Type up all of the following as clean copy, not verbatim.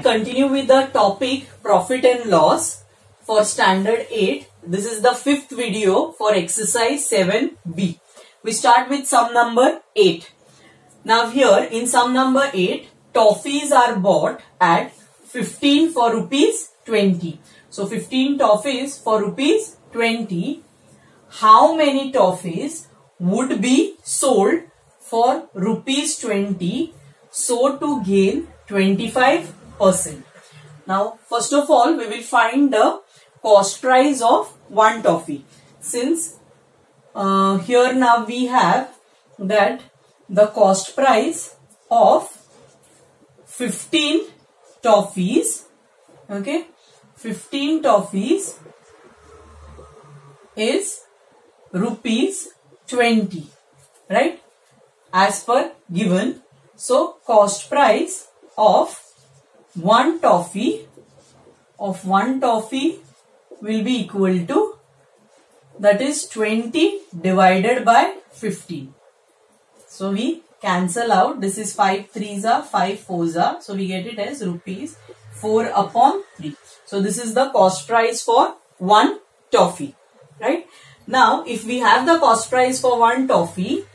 Continue with the topic profit and loss for standard 8. This is the fifth video for exercise 7b. We start with sum number 8. Now here in sum number 8, toffees are bought at 15 for rupees 20. So 15 toffees for rupees 20. How many toffees would be sold for rupees 20 so to gain 25%? Now first of all we will find the cost price of one toffee. Since here now we have that the cost price of 15 toffees, okay, 15 toffees is rupees 20, right, as per given. So cost price of one toffee will be equal to, that is 20 divided by 15. So we cancel out, this is 5 3s are 5 4s are, so we get it as rupees 4 upon 3. So this is the cost price for one toffee, right? Now if we have the cost price for one toffee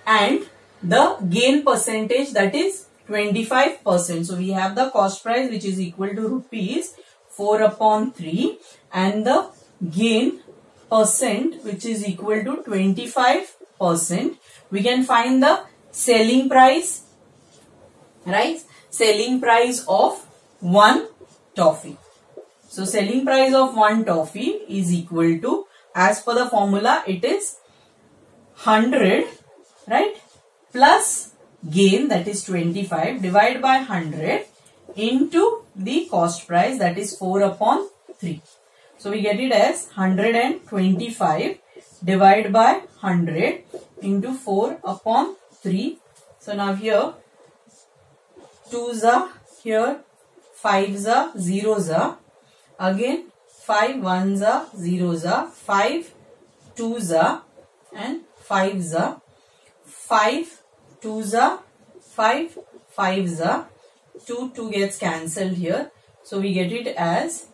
and the gain percentage, that is 25%. So we have the cost price which is equal to rupees 4 upon 3 and the gain percent which is equal to 25%. We can find the selling price, right? Selling price of one toffee. So selling price of one toffee is equal to, as per the formula, it is 100, right, plus gain, that is 25, divided by 100 into the cost price, that is 4 upon 3. So we get it as 125 divided by 100 into 4 upon 3. So now here 2s are, here 5s are, 0s are, again 5 1s are, 0s are, 5 2s are and 5s are, 5 2s are, 5 5s are, 2 gets cancelled here. So we get it as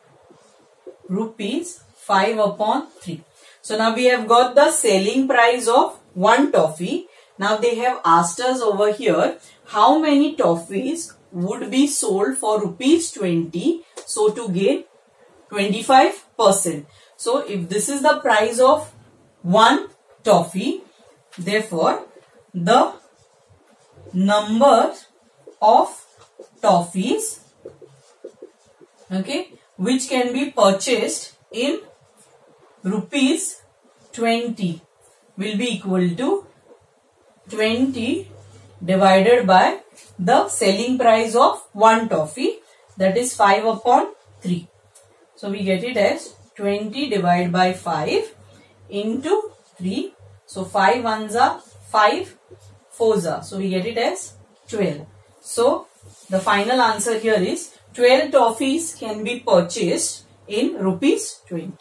rupees 5 upon 3. So now we have got the selling price of one toffee. Now they have asked us over here how many toffees would be sold for rupees 20 so to gain 25%. So if this is the price of one toffee, therefore the number of toffees, okay, which can be purchased in rupees 20 will be equal to 20 divided by the selling price of one toffee, that is 5 upon 3. So we get it as 20 divided by 5 into 3. So 5 1s are, 5 4s are. So we get it as 12. So the final answer here is 12 toffees can be purchased in rupees 20.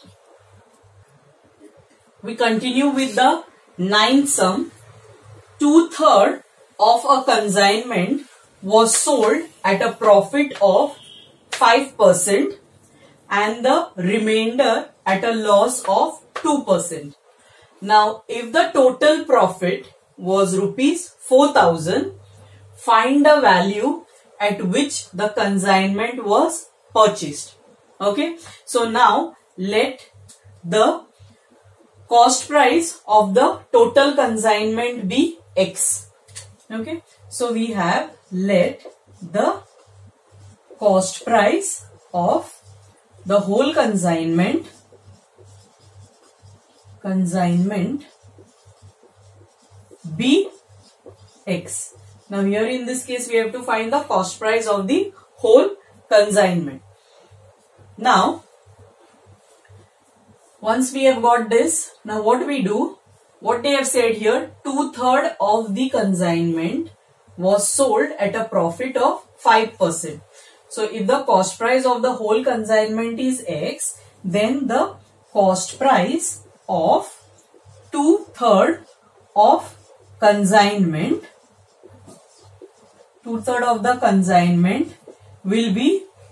We continue with the ninth sum. 2/3 of a consignment was sold at a profit of 5% and the remainder at a loss of 2%. Now if the total profit was rupees 4,000, find the value at which the consignment was purchased. Okay, so now let the cost price of the total consignment be X. Okay, so we have, let the cost price of the whole consignment be X. Now here in this case we have to find the cost price of the whole consignment. Now once we have got this, now what we do, what they have said here, 2/3 of the consignment was sold at a profit of 5%. So if the cost price of the whole consignment is X, then the cost price of 2/3 of consignment, 2/3 of the consignment will be,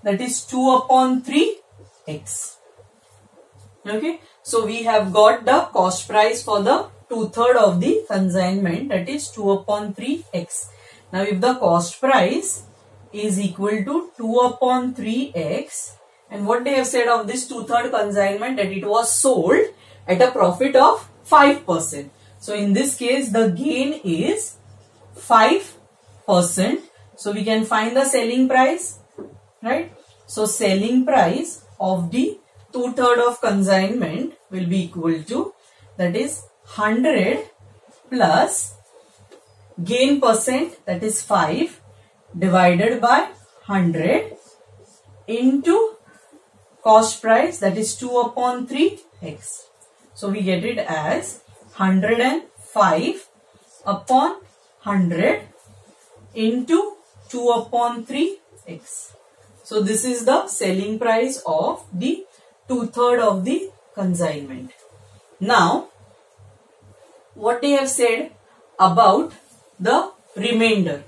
that is 2 upon 3x. Okay, so we have got the cost price for the 2/3 of the consignment, that is 2 upon 3x. Now if the cost price is equal to 2 upon 3x, and what they have said of this 2/3 consignment, that it was sold at a profit of 5%. So in this case the gain is 5%. So we can find the selling price, right? So selling price of the 2/3 of consignment will be equal to, that is 100 plus gain percent, that is 5, divided by 100 into cost price, that is 2 upon 3x. So we get it as 105 upon 100 into 2 upon 3x. So this is the selling price of the 2/3 of the consignment. Now what they have said about the remainder,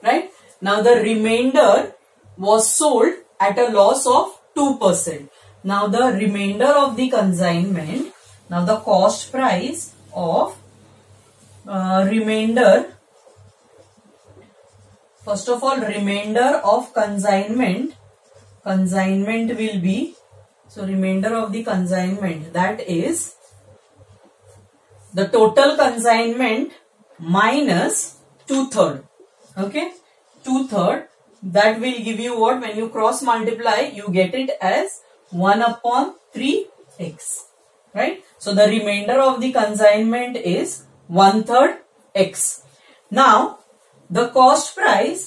right? Now the remainder was sold at a loss of 2%. Now the remainder of the consignment, now the cost price of remainder, first of all remainder of consignment will be, so remainder of the consignment, that is the total consignment minus 2/3. Okay, 2/3, that will give you what? When you cross multiply, you get it as 1 upon 3x, right? So the remainder of the consignment is 1/3 x. Now the cost price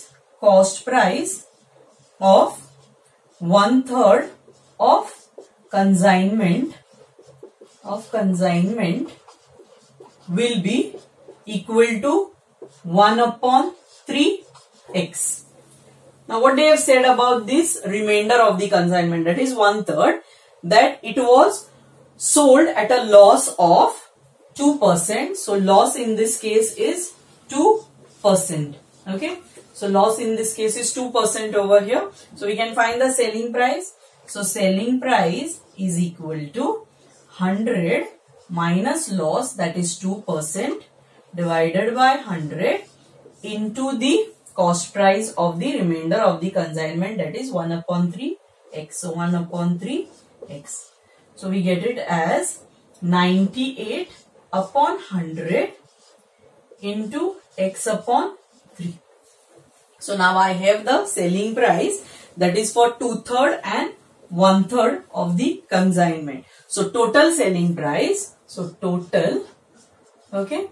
of 1/3 of consignment will be equal to 1 upon 3x. Now what they have said about this remainder of the consignment, that is 1/3, that it was sold at a loss of 2%. So loss in this case is 2%. Okay, so loss in this case is 2% over here. So we can find the selling price. So selling price is equal to 100 minus loss, that is 2%, divided by 100 into the cost price of the remainder of the consignment, that is 1 upon 3x. So 1 upon 3x. So we get it as 98 upon 100 into x upon 3. So now I have the selling price, that is for 2/3 and 1/3 of the consignment. So total selling price, so total, okay,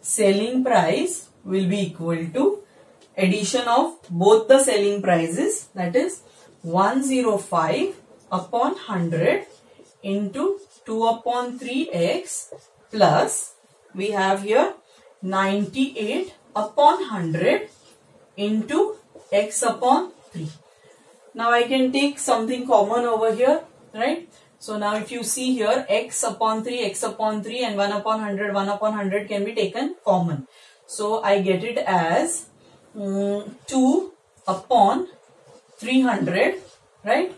selling price will be equal to addition of both the selling prices, that is 105 upon 100 into 2 upon 3x plus we have here 98 upon 100 into x upon 3. Now I can take something common over here, right? So now if you see here, x upon 3 and 1 upon 100 can be taken common. So I get it as 2 upon 300, right?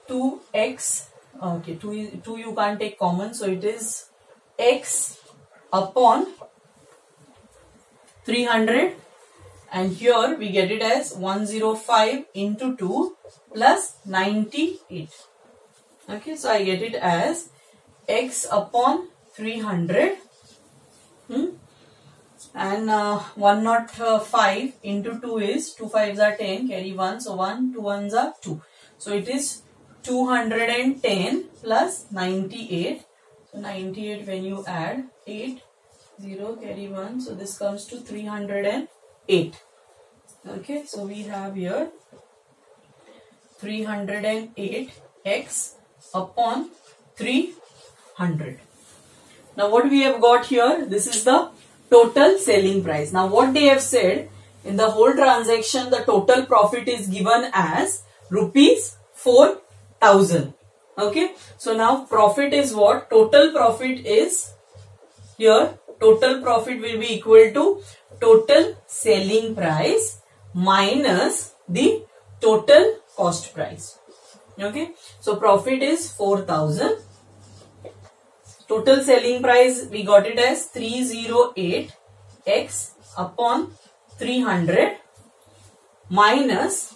2x, okay, 2 you can't take common, so it is x upon 300, and here we get it as 105 into 2 plus 98. Okay, so I get it as x upon 300 and 105 into 2 is 2 5s are 10, carry 1, so 1, 2 1s are 2. So it is 210 plus 98. So 98 when you add 8, 0, carry 1, so this comes to 308. Okay, so we have here 308x upon 300. Now what we have got here, this is the total selling price. Now what they have said, in the whole transaction the total profit is given as rupees 4,000. Okay, so now profit is what? Total profit is here, total profit will be equal to total selling price minus the total cost price. Okay, so profit is 4,000. Total selling price we got it as 308x upon 300 minus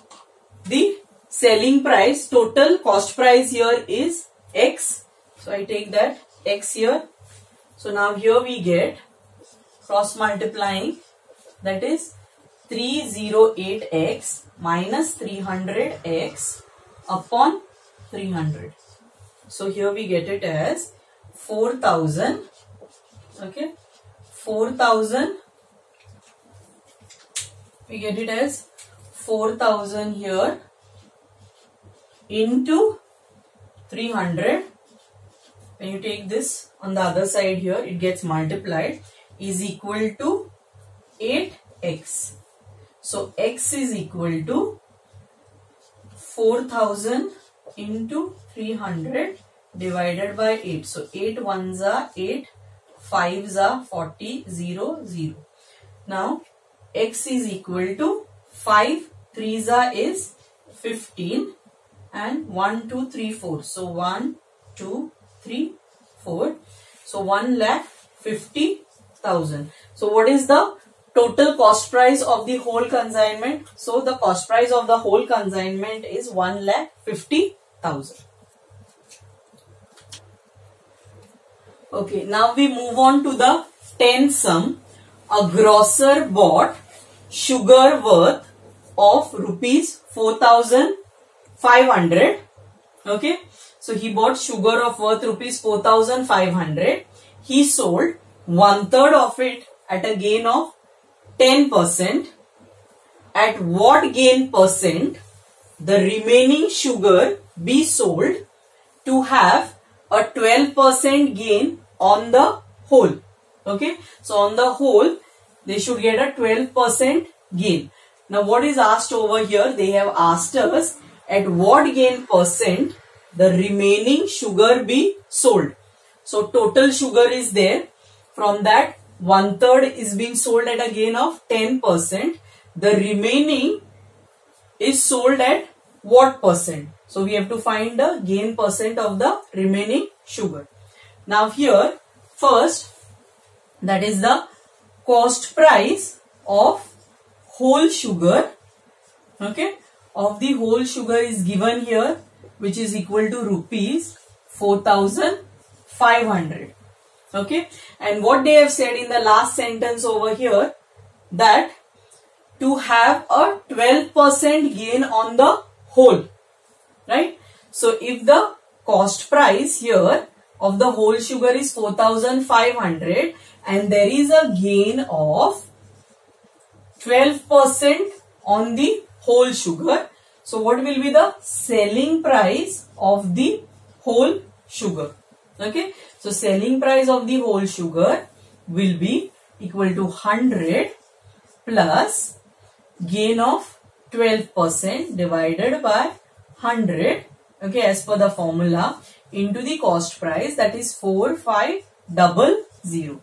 the selling price. Total cost price here is x. So I take that x here. So now here we get cross multiplying, that is 308x minus 300x upon 300. So here we get it as 4,000. Okay, 4,000. We get it as 4,000 here into 300. When you take this on the other side here, it gets multiplied, is equal to 8x. So x is equal to 4,000 into 300 divided by 8. So 8 ones are 8, 5s are 40, 0, 0. Now x is equal to 5, 3s are is 15 and 1, 2, 3, 4. So 1, 2, 3, 4. So 1,50,000. So what is the total cost price of the whole consignment? So the cost price of the whole consignment is 1,50,000. Okay, now we move on to the 10th sum. A grocer bought sugar worth of rupees 4,500. Okay, so he bought sugar of worth rupees 4,500. He sold 1/3 of it at a gain of 10%. At what gain percent the remaining sugar be sold to have a 12% gain on the whole? Okay, so on the whole they should get a 12% gain. Now what is asked over here? They have asked us at what gain percent the remaining sugar be sold. So total sugar is there. From that 1/3 is being sold at a gain of 10%. The remaining is sold at what percent? So we have to find the gain percent of the remaining sugar. Now here first, that is the cost price of whole sugar. Okay, of the whole sugar is given here, which is equal to rupees 4,500. Okay, and what they have said in the last sentence over here, that to have a 12% gain on the whole, right? So if the cost price here of the whole sugar is 4,500 and there is a gain of 12% on the whole sugar, so what will be the selling price of the whole sugar? Okay, so selling price of the whole sugar will be equal to 100 plus gain of 12% divided by 100, okay, as per the formula, into the cost price, that is 4,500.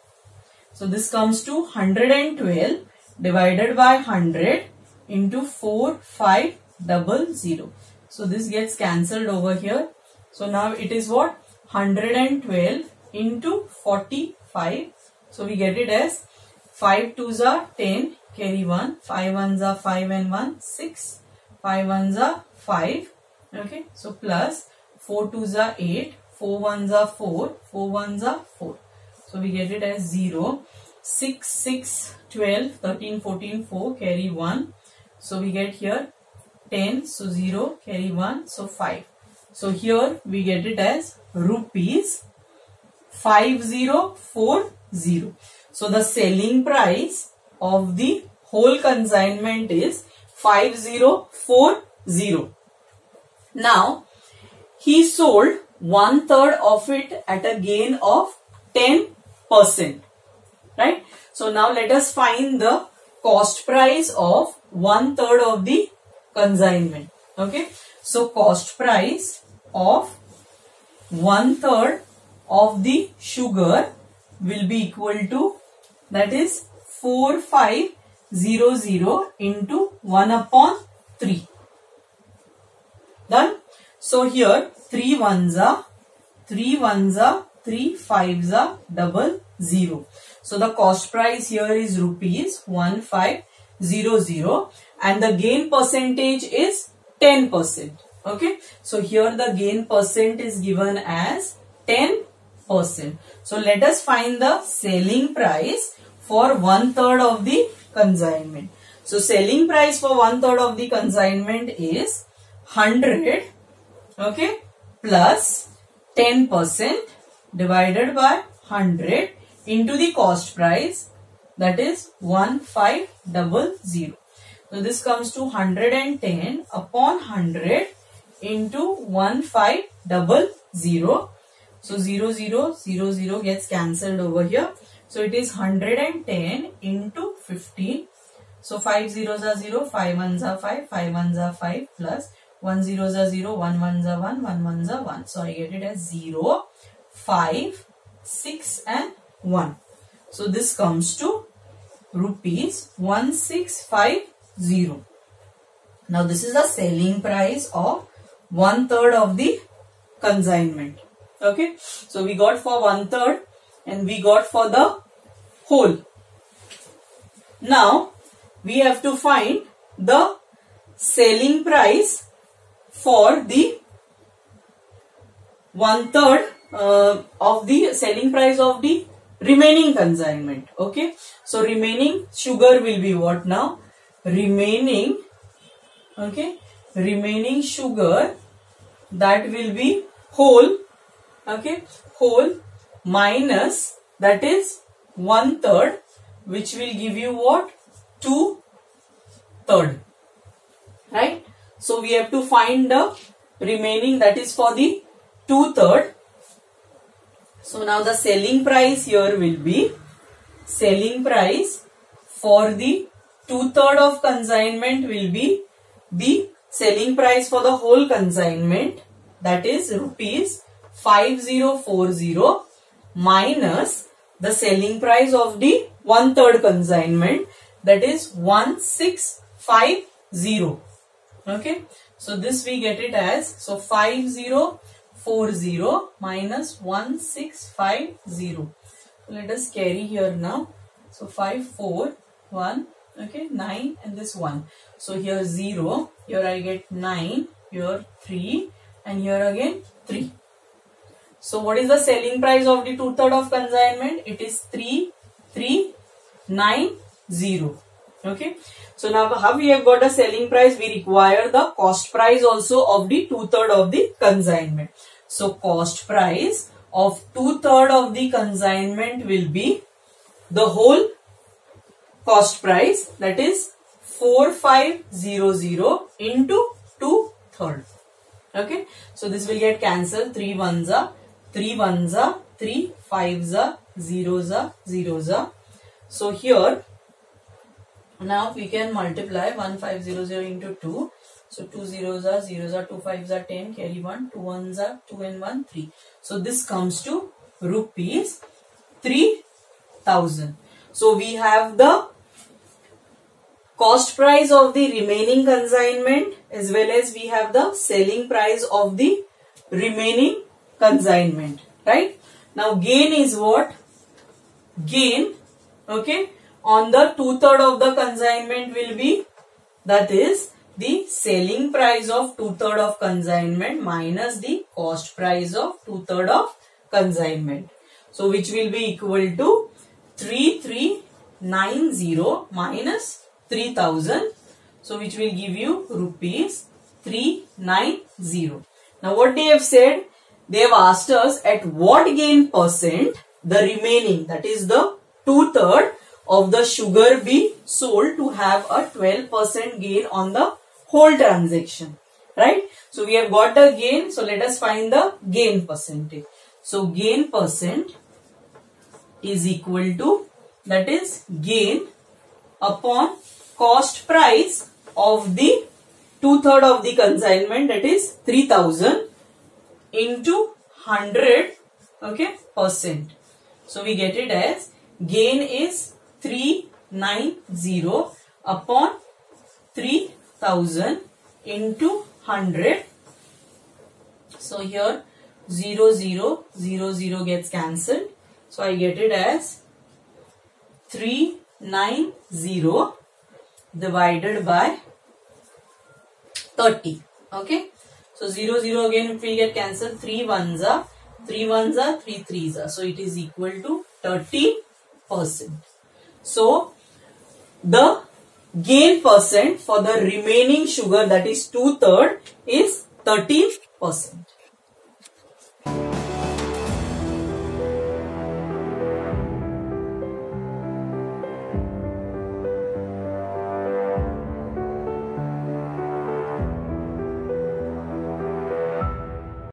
So this comes to 112 divided by 100 into 4,500. So this gets cancelled over here. So now it is what? 112 into 45. So we get it as 5 2s are 10, carry 1, 5 1s are 5 and 1, 6, 5 1s are 5. Okay, so plus 4 2s are 8, 4 1s are 4, 4 1s are 4. So we get it as 0, 6, 6, 12, 13, 14, 4, carry 1. So we get here 10, so 0, carry 1, so 5. So here we get it as rupees 5040. So the selling price of the whole consignment is 5040. Now he sold 1/3 of it at a gain of 10%. Right? So now let us find the cost price of 1/3 of the consignment. Okay? So cost price of 1/3 of the sugar will be equal to, that is 4,500 into 1/3. Done. So here 3 ones are 3 ones are 3 fives are 00. So the cost price here is rupees 1500 and the gain percentage is 10%. Okay. So here the gain percent is given as 10%. So let us find the selling price for 1/3 of the consignment. So selling price for 1/3 of the consignment is 100, okay, plus 10% divided by 100 into the cost price, that is 1500. So this comes to 110 upon 100 into 1500. So 0, 0, 0, 0 gets cancelled over here. So it is 110 into 15. So 5 zeros are 0, 5 ones are 5, 5 ones are 5 plus 1 zeros are 0, 1 ones are 1, 1 ones are 1. So I get it as 0, 5, 6 and 1. So this comes to rupees 1650. Now this is the selling price of 1/3 of the consignment. Okay. So we got for 1/3 and we got for the whole. Now we have to find the selling price for the 1/3 of the selling price of the remaining consignment. Okay. So remaining sugar will be what now? Remaining, okay, remaining sugar, that will be whole, okay, whole minus, that is 1/3, which will give you what? 2/3, right? So we have to find the remaining, that is for the 2/3. So now the selling price here will be, selling price for the 2/3 of consignment will be the selling price for the whole consignment, that is rupees 5040 minus the selling price of the 1/3 consignment, that is 1650. Okay. So this we get it as, so 5040 minus 1650. Let us carry here now. So 5, 4, 1, okay, 9 and this 1. So here 0, here I get 9, here 3 and here again 3. So what is the selling price of the 2/3 of consignment? It is 3390. Okay. So now how we have got a selling price? We require the cost price also of the 2/3 of the consignment. So cost price of 2/3 of the consignment will be the whole cost price, that is 4500 into 2/3. Okay. So this will get cancelled. 3 ones are 3 ones are 3 fives are 0s are 0s are. So here now we can multiply 1500 into 2. So 2 zeros are 0s are 2 fives are 10, carry 1, 2 ones are 2 and 1 3. So this comes to rupees 3000. So we have the cost price of the remaining consignment as well as we have the selling price of the remaining consignment, right? Now gain is what? Gain, okay, on the 2/3 of the consignment will be, that is the selling price of 2/3 of consignment minus the cost price of 2/3 of consignment. So which will be equal to 3390 minus 3000. So which will give you rupees 390. Now what they have said? They have asked us at what gain percent the remaining, that is the 2/3 of the sugar be sold to have a 12% gain on the whole transaction, right? So we have got the gain. So let us find the gain percentage. So gain percent is equal to, that is gain upon cost price of the 2/3 of the consignment, that is 3000 into 100, okay, percent. So we get it as gain is 390 upon 3000 into 100 So here 0, 0, 0, 0 gets cancelled. So I get it as 390 divided by 30. Okay. So 0, 0 again it will get cancelled. 3 ones are 3 ones are 3 threes are. So it is equal to 30%. So the gain percent for the remaining sugar, that is 2/3, is 30%.